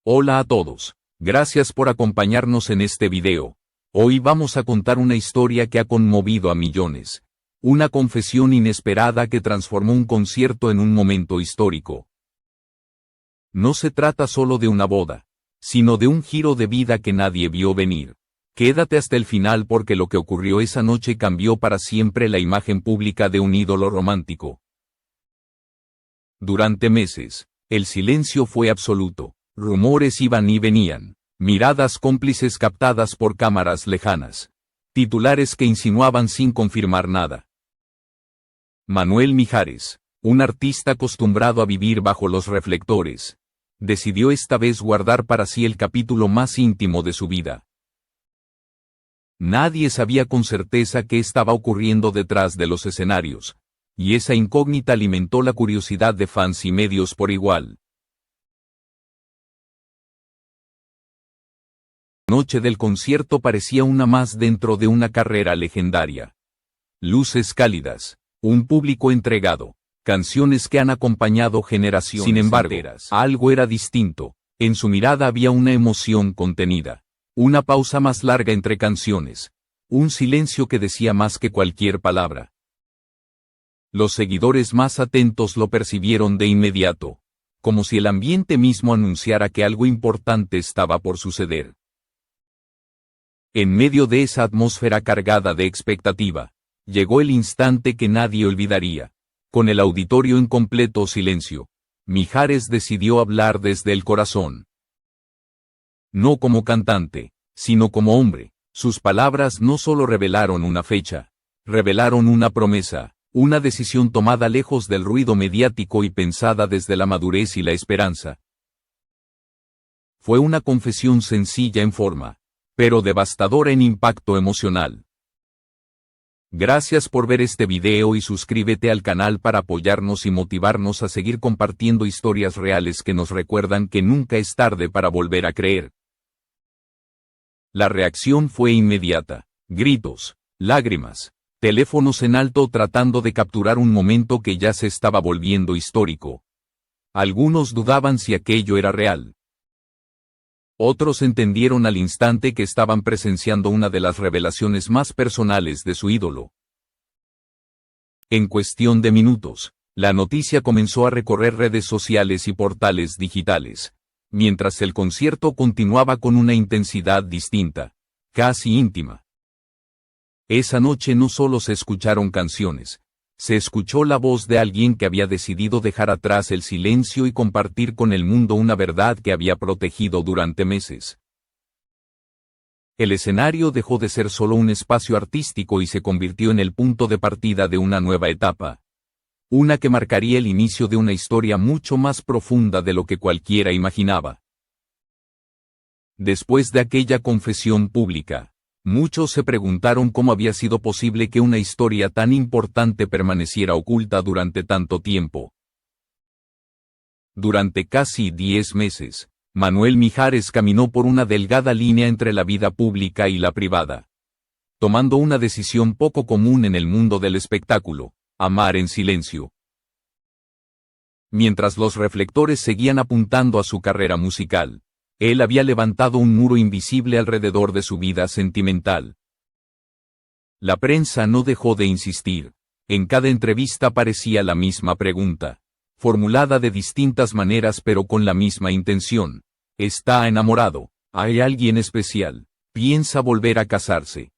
Hola a todos. Gracias por acompañarnos en este video. Hoy vamos a contar una historia que ha conmovido a millones. Una confesión inesperada que transformó un concierto en un momento histórico. No se trata solo de una boda, sino de un giro de vida que nadie vio venir. Quédate hasta el final porque lo que ocurrió esa noche cambió para siempre la imagen pública de un ídolo romántico. Durante meses, el silencio fue absoluto. Rumores iban y venían, miradas cómplices captadas por cámaras lejanas, titulares que insinuaban sin confirmar nada. Manuel Mijares, un artista acostumbrado a vivir bajo los reflectores, decidió esta vez guardar para sí el capítulo más íntimo de su vida. Nadie sabía con certeza qué estaba ocurriendo detrás de los escenarios, y esa incógnita alimentó la curiosidad de fans y medios por igual. La noche del concierto parecía una más dentro de una carrera legendaria. Luces cálidas, un público entregado, canciones que han acompañado generaciones. Sin embargo, algo era distinto. En su mirada había una emoción contenida, una pausa más larga entre canciones, un silencio que decía más que cualquier palabra. Los seguidores más atentos lo percibieron de inmediato, como si el ambiente mismo anunciara que algo importante estaba por suceder. En medio de esa atmósfera cargada de expectativa, llegó el instante que nadie olvidaría. Con el auditorio en completo silencio, Mijares decidió hablar desde el corazón. No como cantante, sino como hombre. Sus palabras no solo revelaron una fecha, revelaron una promesa, una decisión tomada lejos del ruido mediático y pensada desde la madurez y la esperanza. Fue una confesión sencilla en forma, pero devastadora en impacto emocional. Gracias por ver este video y suscríbete al canal para apoyarnos y motivarnos a seguir compartiendo historias reales que nos recuerdan que nunca es tarde para volver a creer. La reacción fue inmediata. Gritos, lágrimas, teléfonos en alto tratando de capturar un momento que ya se estaba volviendo histórico. Algunos dudaban si aquello era real. Otros entendieron al instante que estaban presenciando una de las revelaciones más personales de su ídolo. En cuestión de minutos, la noticia comenzó a recorrer redes sociales y portales digitales, mientras el concierto continuaba con una intensidad distinta, casi íntima. Esa noche no solo se escucharon canciones, se escuchó la voz de alguien que había decidido dejar atrás el silencio y compartir con el mundo una verdad que había protegido durante meses. El escenario dejó de ser solo un espacio artístico y se convirtió en el punto de partida de una nueva etapa. Una que marcaría el inicio de una historia mucho más profunda de lo que cualquiera imaginaba. Después de aquella confesión pública, muchos se preguntaron cómo había sido posible que una historia tan importante permaneciera oculta durante tanto tiempo. Durante casi 10 meses, Manuel Mijares caminó por una delgada línea entre la vida pública y la privada, tomando una decisión poco común en el mundo del espectáculo: amar en silencio. Mientras los reflectores seguían apuntando a su carrera musical, él había levantado un muro invisible alrededor de su vida sentimental. La prensa no dejó de insistir. En cada entrevista aparecía la misma pregunta, formulada de distintas maneras pero con la misma intención. ¿Está enamorado? ¿Hay alguien especial? ¿Piensa volver a casarse?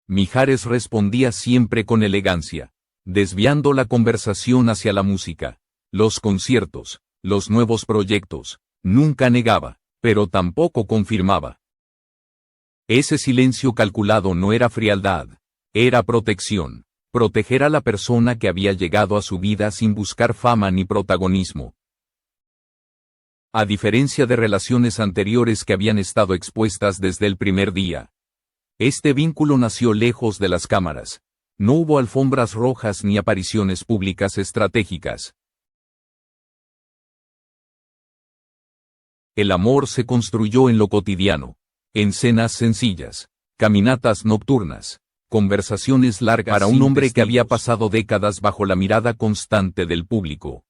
Mijares respondía siempre con elegancia, desviando la conversación hacia la música, los conciertos, los nuevos proyectos. Nunca negaba, pero tampoco confirmaba. Ese silencio calculado no era frialdad, era protección. Proteger a la persona que había llegado a su vida sin buscar fama ni protagonismo. A diferencia de relaciones anteriores que habían estado expuestas desde el primer día, este vínculo nació lejos de las cámaras. No hubo alfombras rojas ni apariciones públicas estratégicas. El amor se construyó en lo cotidiano, en cenas sencillas, caminatas nocturnas, conversaciones largas. Para un hombre que había pasado décadas bajo la mirada constante del público,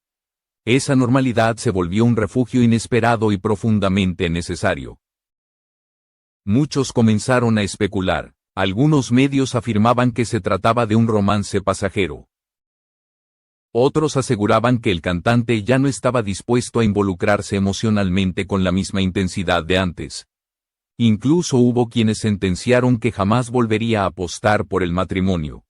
Esa normalidad se volvió un refugio inesperado y profundamente necesario. Muchos comenzaron a especular. Algunos medios afirmaban que se trataba de un romance pasajero. Otros aseguraban que el cantante ya no estaba dispuesto a involucrarse emocionalmente con la misma intensidad de antes. Incluso hubo quienes sentenciaron que jamás volvería a apostar por el matrimonio.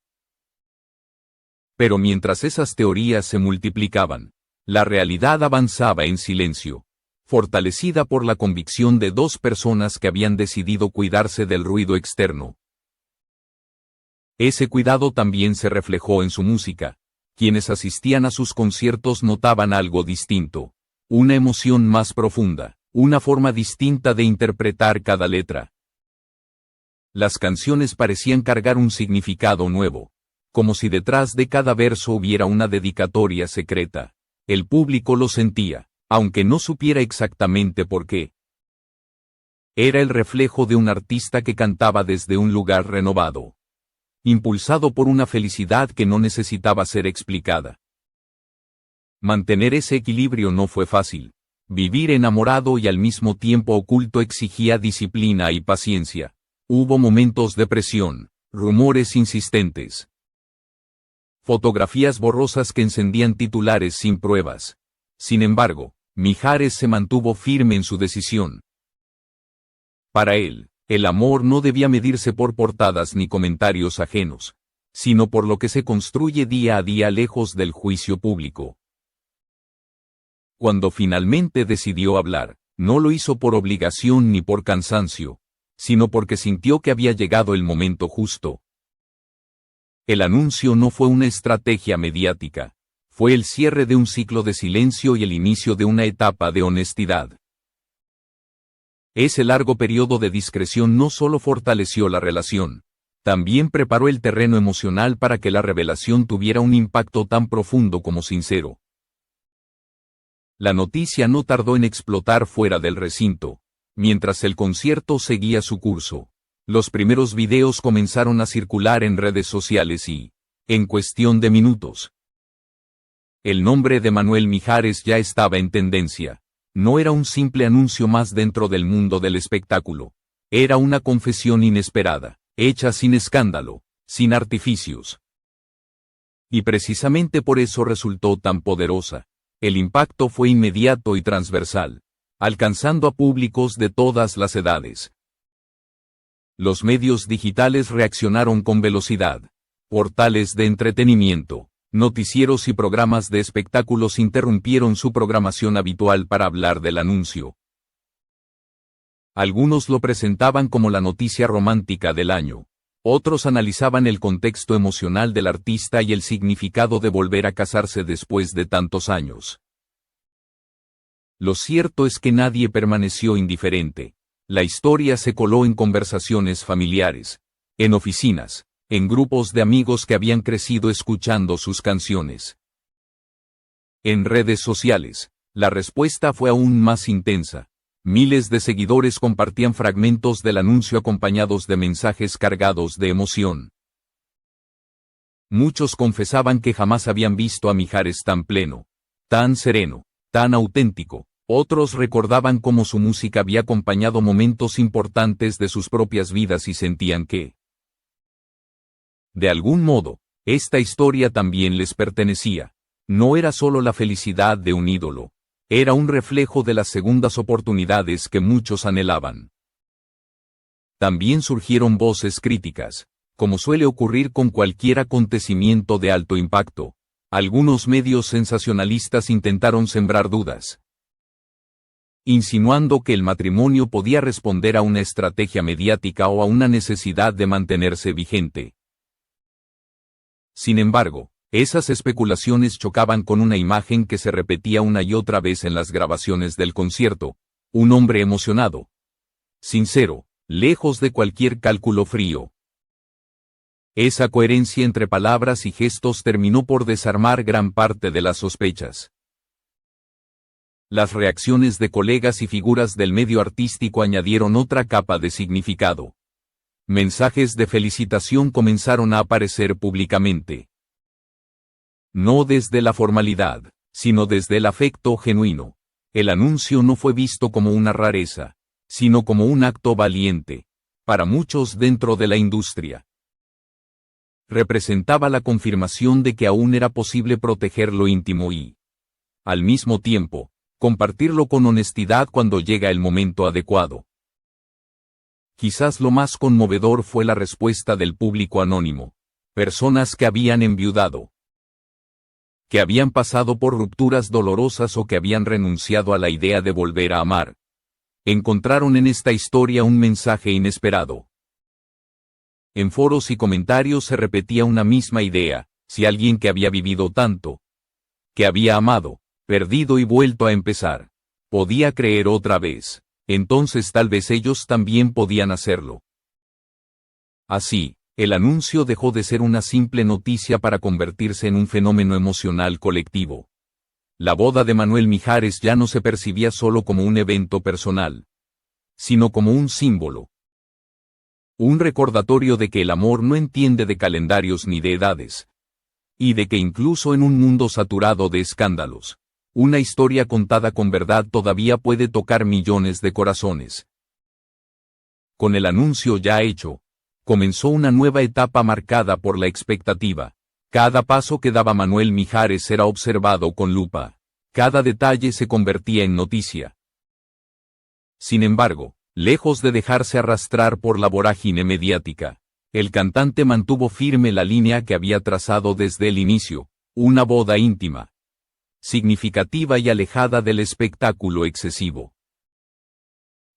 Pero mientras esas teorías se multiplicaban, la realidad avanzaba en silencio, fortalecida por la convicción de dos personas que habían decidido cuidarse del ruido externo. Ese cuidado también se reflejó en su música. Quienes asistían a sus conciertos notaban algo distinto, una emoción más profunda, una forma distinta de interpretar cada letra. Las canciones parecían cargar un significado nuevo, como si detrás de cada verso hubiera una dedicatoria secreta. El público lo sentía, aunque no supiera exactamente por qué. Era el reflejo de un artista que cantaba desde un lugar renovado, impulsado por una felicidad que no necesitaba ser explicada. Mantener ese equilibrio no fue fácil. Vivir enamorado y al mismo tiempo oculto exigía disciplina y paciencia. Hubo momentos de presión, rumores insistentes, fotografías borrosas que encendían titulares sin pruebas. Sin embargo, Mijares se mantuvo firme en su decisión. Para él, el amor no debía medirse por portadas ni comentarios ajenos, sino por lo que se construye día a día lejos del juicio público. Cuando finalmente decidió hablar, no lo hizo por obligación ni por cansancio, sino porque sintió que había llegado el momento justo. El anuncio no fue una estrategia mediática, fue el cierre de un ciclo de silencio y el inicio de una etapa de honestidad. Ese largo periodo de discreción no solo fortaleció la relación, también preparó el terreno emocional para que la revelación tuviera un impacto tan profundo como sincero. La noticia no tardó en explotar fuera del recinto. Mientras el concierto seguía su curso, los primeros videos comenzaron a circular en redes sociales y, en cuestión de minutos, el nombre de Manuel Mijares ya estaba en tendencia. No era un simple anuncio más dentro del mundo del espectáculo. Era una confesión inesperada, hecha sin escándalo, sin artificios. Y precisamente por eso resultó tan poderosa. El impacto fue inmediato y transversal, alcanzando a públicos de todas las edades. Los medios digitales reaccionaron con velocidad. Portales de entretenimiento, noticieros y programas de espectáculos interrumpieron su programación habitual para hablar del anuncio. Algunos lo presentaban como la noticia romántica del año. Otros analizaban el contexto emocional del artista y el significado de volver a casarse después de tantos años. Lo cierto es que nadie permaneció indiferente. La historia se coló en conversaciones familiares, en oficinas, en grupos de amigos que habían crecido escuchando sus canciones. En redes sociales, la respuesta fue aún más intensa. Miles de seguidores compartían fragmentos del anuncio acompañados de mensajes cargados de emoción. Muchos confesaban que jamás habían visto a Mijares tan pleno, tan sereno, tan auténtico. Otros recordaban cómo su música había acompañado momentos importantes de sus propias vidas y sentían que, de algún modo, esta historia también les pertenecía. No era solo la felicidad de un ídolo. Era un reflejo de las segundas oportunidades que muchos anhelaban. También surgieron voces críticas, como suele ocurrir con cualquier acontecimiento de alto impacto. Algunos medios sensacionalistas intentaron sembrar dudas, insinuando que el matrimonio podía responder a una estrategia mediática o a una necesidad de mantenerse vigente. Sin embargo, esas especulaciones chocaban con una imagen que se repetía una y otra vez en las grabaciones del concierto: un hombre emocionado, sincero, lejos de cualquier cálculo frío. Esa coherencia entre palabras y gestos terminó por desarmar gran parte de las sospechas. Las reacciones de colegas y figuras del medio artístico añadieron otra capa de significado. Mensajes de felicitación comenzaron a aparecer públicamente. No desde la formalidad, sino desde el afecto genuino. El anuncio no fue visto como una rareza, sino como un acto valiente, para muchos dentro de la industria. Representaba la confirmación de que aún era posible proteger lo íntimo y, al mismo tiempo, compartirlo con honestidad cuando llega el momento adecuado. Quizás lo más conmovedor fue la respuesta del público anónimo. Personas que habían enviudado, que habían pasado por rupturas dolorosas o que habían renunciado a la idea de volver a amar, encontraron en esta historia un mensaje inesperado. En foros y comentarios se repetía una misma idea: si alguien que había vivido tanto, que había amado, perdido y vuelto a empezar, podía creer otra vez, entonces tal vez ellos también podían hacerlo. Así, el anuncio dejó de ser una simple noticia para convertirse en un fenómeno emocional colectivo. La boda de Manuel Mijares ya no se percibía solo como un evento personal, sino como un símbolo. Un recordatorio de que el amor no entiende de calendarios ni de edades. Y de que incluso en un mundo saturado de escándalos, una historia contada con verdad todavía puede tocar millones de corazones. Con el anuncio ya hecho, comenzó una nueva etapa marcada por la expectativa. Cada paso que daba Manuel Mijares era observado con lupa. Cada detalle se convertía en noticia. Sin embargo, lejos de dejarse arrastrar por la vorágine mediática, el cantante mantuvo firme la línea que había trazado desde el inicio: una boda íntima, significativa y alejada del espectáculo excesivo.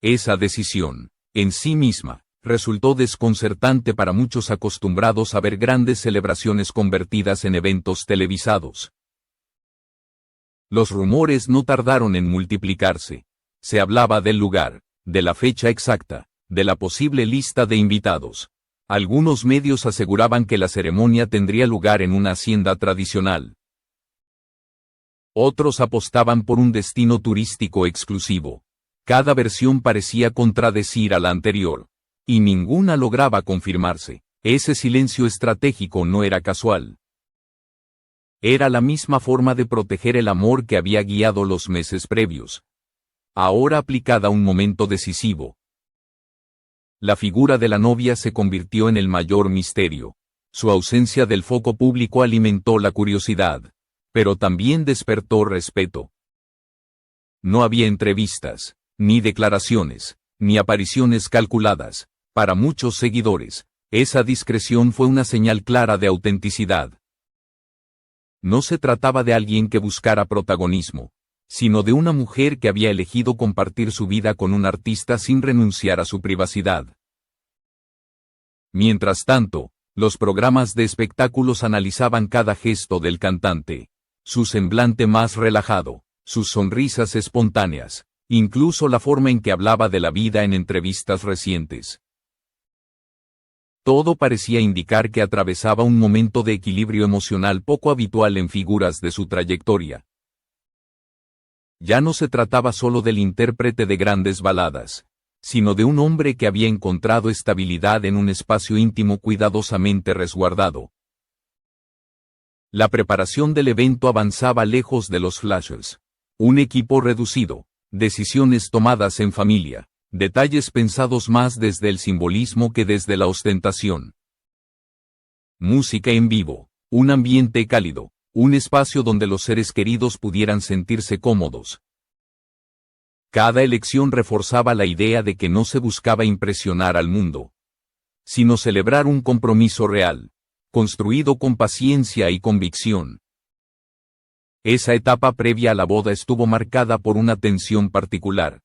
Esa decisión, en sí misma, resultó desconcertante para muchos acostumbrados a ver grandes celebraciones convertidas en eventos televisados. Los rumores no tardaron en multiplicarse. Se hablaba del lugar, de la fecha exacta, de la posible lista de invitados. Algunos medios aseguraban que la ceremonia tendría lugar en una hacienda tradicional. Otros apostaban por un destino turístico exclusivo. Cada versión parecía contradecir a la anterior, y ninguna lograba confirmarse. Ese silencio estratégico no era casual. Era la misma forma de proteger el amor que había guiado los meses previos, ahora aplicada a un momento decisivo. La figura de la novia se convirtió en el mayor misterio. Su ausencia del foco público alimentó la curiosidad, pero también despertó respeto. No había entrevistas, ni declaraciones, ni apariciones calculadas. Para muchos seguidores, esa discreción fue una señal clara de autenticidad. No se trataba de alguien que buscara protagonismo, sino de una mujer que había elegido compartir su vida con un artista sin renunciar a su privacidad. Mientras tanto, los programas de espectáculos analizaban cada gesto del cantante, su semblante más relajado, sus sonrisas espontáneas, incluso la forma en que hablaba de la vida en entrevistas recientes. Todo parecía indicar que atravesaba un momento de equilibrio emocional poco habitual en figuras de su trayectoria. Ya no se trataba solo del intérprete de grandes baladas, sino de un hombre que había encontrado estabilidad en un espacio íntimo cuidadosamente resguardado. La preparación del evento avanzaba lejos de los flashes. Un equipo reducido, decisiones tomadas en familia, detalles pensados más desde el simbolismo que desde la ostentación. Música en vivo, un ambiente cálido, un espacio donde los seres queridos pudieran sentirse cómodos. Cada elección reforzaba la idea de que no se buscaba impresionar al mundo, sino celebrar un compromiso real, construido con paciencia y convicción. Esa etapa previa a la boda estuvo marcada por una tensión particular.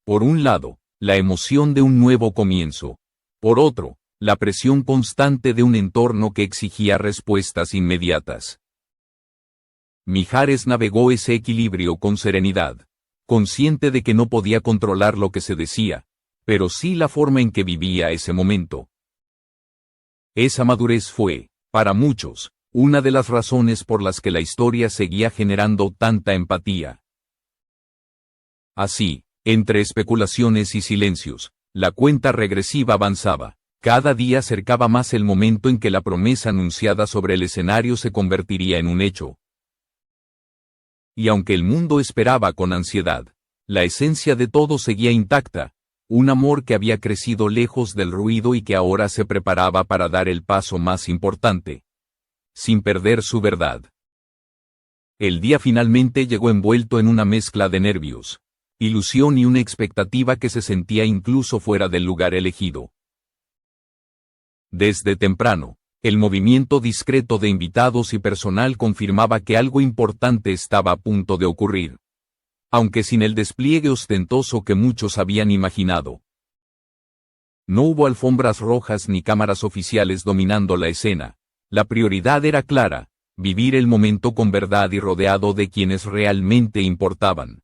Por un lado, la emoción de un nuevo comienzo. Por otro, la presión constante de un entorno que exigía respuestas inmediatas. Mijares navegó ese equilibrio con serenidad, consciente de que no podía controlar lo que se decía, pero sí la forma en que vivía ese momento. Esa madurez fue, para muchos, una de las razones por las que la historia seguía generando tanta empatía. Así, entre especulaciones y silencios, la cuenta regresiva avanzaba. Cada día acercaba más el momento en que la promesa anunciada sobre el escenario se convertiría en un hecho. y aunque el mundo esperaba con ansiedad, la esencia de todo seguía intacta, un amor que había crecido lejos del ruido y que ahora se preparaba para dar el paso más importante, sin perder su verdad. El día finalmente llegó envuelto en una mezcla de nervios, ilusión y una expectativa que se sentía incluso fuera del lugar elegido. Desde temprano, el movimiento discreto de invitados y personal confirmaba que algo importante estaba a punto de ocurrir, aunque sin el despliegue ostentoso que muchos habían imaginado. No hubo alfombras rojas ni cámaras oficiales dominando la escena. La prioridad era clara: vivir el momento con verdad y rodeado de quienes realmente importaban.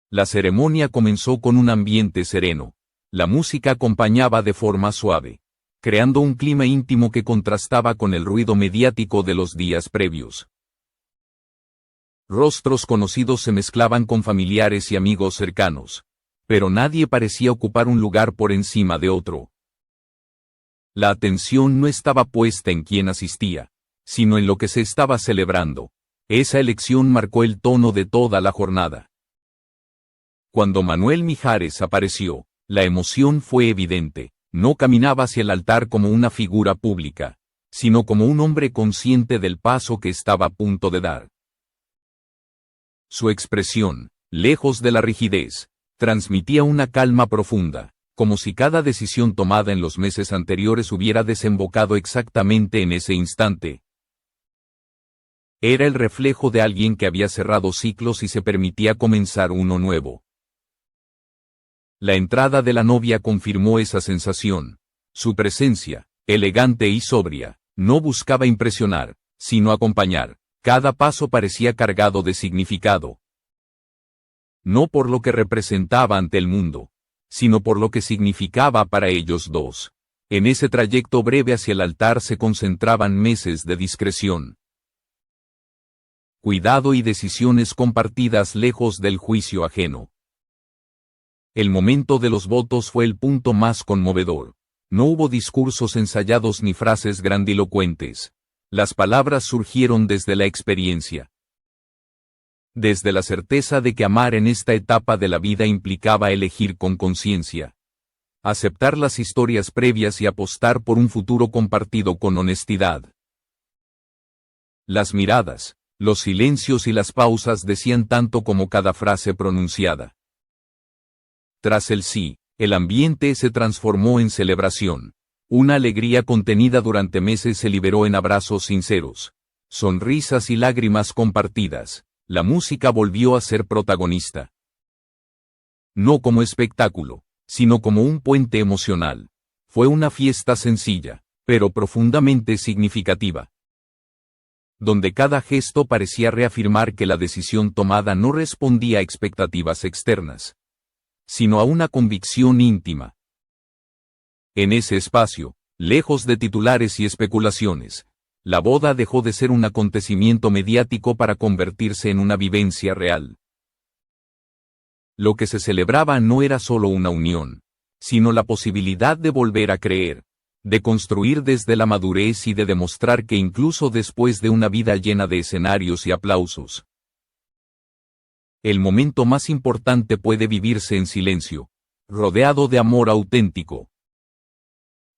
La ceremonia comenzó con un ambiente sereno. La música acompañaba de forma suave, creando un clima íntimo que contrastaba con el ruido mediático de los días previos. Rostros conocidos se mezclaban con familiares y amigos cercanos, pero nadie parecía ocupar un lugar por encima de otro. La atención no estaba puesta en quién asistía, sino en lo que se estaba celebrando. Esa elección marcó el tono de toda la jornada. Cuando Manuel Mijares apareció, la emoción fue evidente. No caminaba hacia el altar como una figura pública, sino como un hombre consciente del paso que estaba a punto de dar. Su expresión, lejos de la rigidez, transmitía una calma profunda, como si cada decisión tomada en los meses anteriores hubiera desembocado exactamente en ese instante. Era el reflejo de alguien que había cerrado ciclos y se permitía comenzar uno nuevo. La entrada de la novia confirmó esa sensación. Su presencia, elegante y sobria, no buscaba impresionar, sino acompañar. Cada paso parecía cargado de significado. No por lo que representaba ante el mundo, sino por lo que significaba para ellos dos. En ese trayecto breve hacia el altar se concentraban meses de discreción, cuidado y decisiones compartidas lejos del juicio ajeno. El momento de los votos fue el punto más conmovedor. No hubo discursos ensayados ni frases grandilocuentes. Las palabras surgieron desde la experiencia. Desde la certeza de que amar en esta etapa de la vida implicaba elegir con conciencia, aceptar las historias previas y apostar por un futuro compartido con honestidad. Las miradas, los silencios y las pausas decían tanto como cada frase pronunciada. Tras el sí, el ambiente se transformó en celebración. Una alegría contenida durante meses se liberó en abrazos sinceros, sonrisas y lágrimas compartidas. La música volvió a ser protagonista. No como espectáculo, sino como un puente emocional. Fue una fiesta sencilla, pero profundamente significativa, donde cada gesto parecía reafirmar que la decisión tomada no respondía a expectativas externas, sino a una convicción íntima. En ese espacio, lejos de titulares y especulaciones, la boda dejó de ser un acontecimiento mediático para convertirse en una vivencia real. Lo que se celebraba no era solo una unión, sino la posibilidad de volver a creer, de construir desde la madurez y de demostrar que incluso después de una vida llena de escenarios y aplausos, el momento más importante puede vivirse en silencio, rodeado de amor auténtico.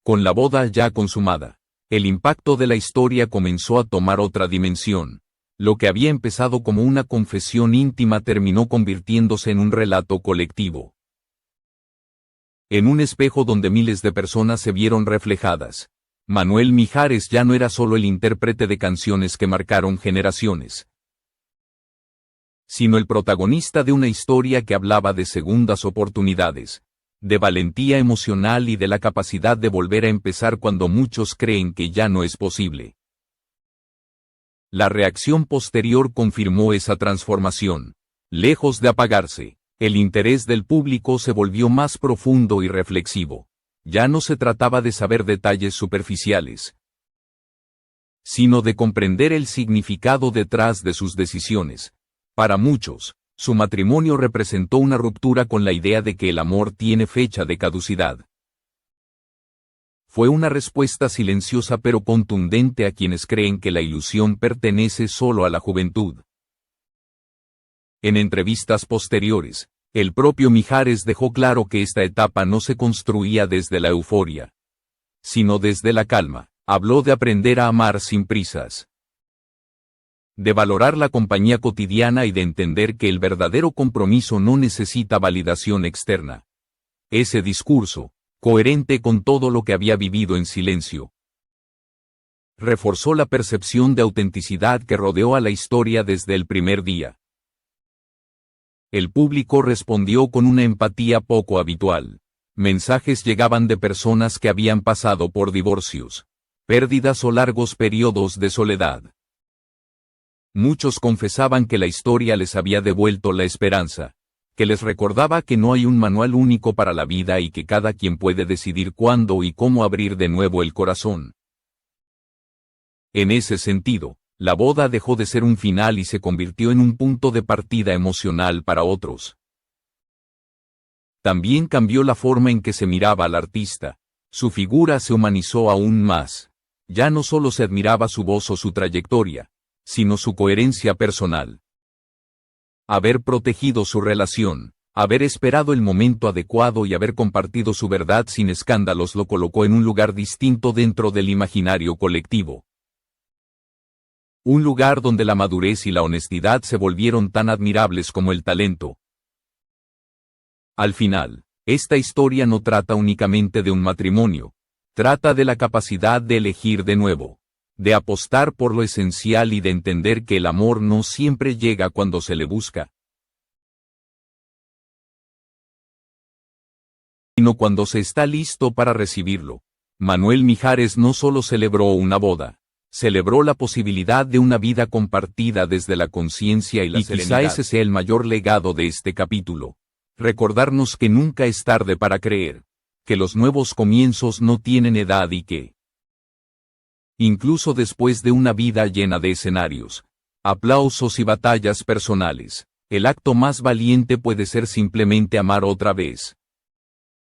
Con la boda ya consumada, el impacto de la historia comenzó a tomar otra dimensión. Lo que había empezado como una confesión íntima terminó convirtiéndose en un relato colectivo. En un espejo donde miles de personas se vieron reflejadas, Manuel Mijares ya no era solo el intérprete de canciones que marcaron generaciones, sino el protagonista de una historia que hablaba de segundas oportunidades, de valentía emocional y de la capacidad de volver a empezar cuando muchos creen que ya no es posible. La reacción posterior confirmó esa transformación. Lejos de apagarse, el interés del público se volvió más profundo y reflexivo. Ya no se trataba de saber detalles superficiales, sino de comprender el significado detrás de sus decisiones. Para muchos, su matrimonio representó una ruptura con la idea de que el amor tiene fecha de caducidad. Fue una respuesta silenciosa pero contundente a quienes creen que la ilusión pertenece solo a la juventud. En entrevistas posteriores, el propio Mijares dejó claro que esta etapa no se construía desde la euforia, sino desde la calma. Habló de aprender a amar sin prisas, de valorar la compañía cotidiana y de entender que el verdadero compromiso no necesita validación externa. Ese discurso, coherente con todo lo que había vivido en silencio, reforzó la percepción de autenticidad que rodeó a la historia desde el primer día. El público respondió con una empatía poco habitual. Mensajes llegaban de personas que habían pasado por divorcios, pérdidas o largos periodos de soledad. Muchos confesaban que la historia les había devuelto la esperanza, que les recordaba que no hay un manual único para la vida y que cada quien puede decidir cuándo y cómo abrir de nuevo el corazón. En ese sentido, la boda dejó de ser un final y se convirtió en un punto de partida emocional para otros. También cambió la forma en que se miraba al artista. Su figura se humanizó aún más. Ya no solo se admiraba su voz o su trayectoria, sino su coherencia personal. Haber protegido su relación, haber esperado el momento adecuado y haber compartido su verdad sin escándalos lo colocó en un lugar distinto dentro del imaginario colectivo. Un lugar donde la madurez y la honestidad se volvieron tan admirables como el talento. Al final, esta historia no trata únicamente de un matrimonio, trata de la capacidad de elegir de nuevo, de apostar por lo esencial y de entender que el amor no siempre llega cuando se le busca, sino cuando se está listo para recibirlo. Manuel Mijares no solo celebró una boda, celebró la posibilidad de una vida compartida desde la conciencia y la serenidad. Quizá ese sea el mayor legado de este capítulo. Recordarnos que nunca es tarde para creer, que los nuevos comienzos no tienen edad y que, incluso después de una vida llena de escenarios, aplausos y batallas personales, el acto más valiente puede ser simplemente amar otra vez.